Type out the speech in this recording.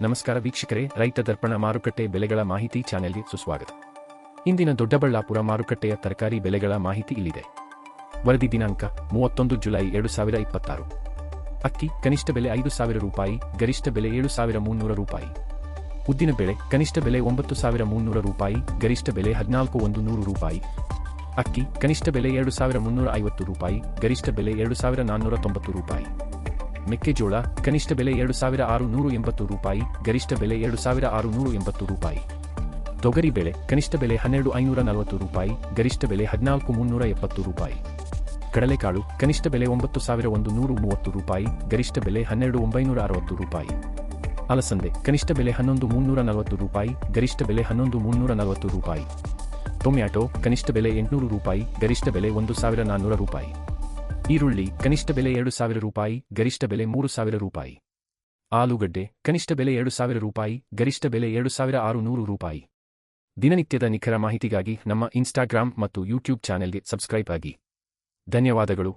ನಮಸ್ಕಾರ ವೀಕ್ಷಕರೇ, ರೈತ ದರ್ಪಣ ಮಾರುಕಟ್ಟೆ ಬೆಲೆಗಳ ಮಾಹಿತಿ ಚಾನೆಲ್ಗೆ ಸುಸ್ವಾಗತ. ಇಂದಿನ ದೊಡ್ಡಬಳ್ಳಾಪುರ ಮಾರುಕಟ್ಟೆಯ ತರಕಾರಿ ಬೆಲೆಗಳ ಮಾಹಿತಿ ಇಲ್ಲಿದೆ. ವರದಿ ದಿನಾಂಕ 31 ಜುಲೈ 2026. ಅಕ್ಕಿ ಕನಿಷ್ಠ ಬೆಲೆ 5,000 ರೂಪಾಯಿ, ಗರಿಷ್ಠ ಬೆಲೆ 7,300 ರೂಪಾಯಿ. ಉದ್ದಿನ ಬೆಳೆ ಕನಿಷ್ಠ ಬೆಲೆ 9,300 ರೂಪಾಯಿ, ಗರಿಷ್ಠ ಬೆಲೆ 14,100 ರೂಪಾಯಿ. ಅಕ್ಕಿ ಕನಿಷ್ಠ ಬೆಲೆ 2,350 ರೂಪಾಯಿ, ಗರಿಷ್ಠ ಬೆಲೆ 2,490 ರೂಪಾಯಿ. ಮೆಕ್ಕೆಜೋಳ ಕನಿಷ್ಠ ಬೆಲೆ 2,680 ರೂಪಾಯಿ, ಗರಿಷ್ಠ ಬೆಲೆ 2,680 ರೂಪಾಯಿ. ತೊಗರಿ ಬೆಳೆ ಕನಿಷ್ಠ ಬೆಲೆ 12,540 ರೂಪಾಯಿ, ಗರಿಷ್ಠ ಬೆಲೆ 14,370 ರೂಪಾಯಿ. ಕಡಲೆಕಾಳು ಕನಿಷ್ಠ ಬೆಲೆ 9,130 ರೂಪಾಯಿ, ಗರಿಷ್ಠ ಬೆಲೆ 12,960 ರೂಪಾಯಿ. ಅಲಸಂದೆ ಕನಿಷ್ಠ ಬೆಲೆ 11,340 ರೂಪಾಯಿ, ಗರಿಷ್ಠ ಬೆಲೆ 11,340 ರೂಪಾಯಿ. ಟೊಮ್ಯಾಟೊ ಕನಿಷ್ಠ ಬೆಲೆ 800 ರೂಪಾಯಿ, ಗರಿಷ್ಠ ಬೆಲೆ 1,400 ರೂಪಾಯಿ. ಈರುಳ್ಳಿ ಕನಿಷ್ಠ ಬೆಲೆ 2,000 ರೂಪಾಯಿ, ಗರಿಷ್ಠ ಬೆಲೆ 3,000 ರೂಪಾಯಿ. ಆಲೂಗಡ್ಡೆ ಕನಿಷ್ಠ ಬೆಲೆ 2,000 ರೂಪಾಯಿ, ಗರಿಷ್ಠ ಬೆಲೆ 2,600 ರೂಪಾಯಿ. ದಿನನಿತ್ಯದ ನಿಖರ ಮಾಹಿತಿಗಾಗಿ ನಮ್ಮ ಇನ್ಸ್ಟಾಗ್ರಾಮ್ ಮತ್ತು ಯೂಟ್ಯೂಬ್ ಚಾನೆಲ್ಗೆ ಸಬ್ಸ್ಕ್ರೈಬ್ ಆಗಿ. ಧನ್ಯವಾದಗಳು.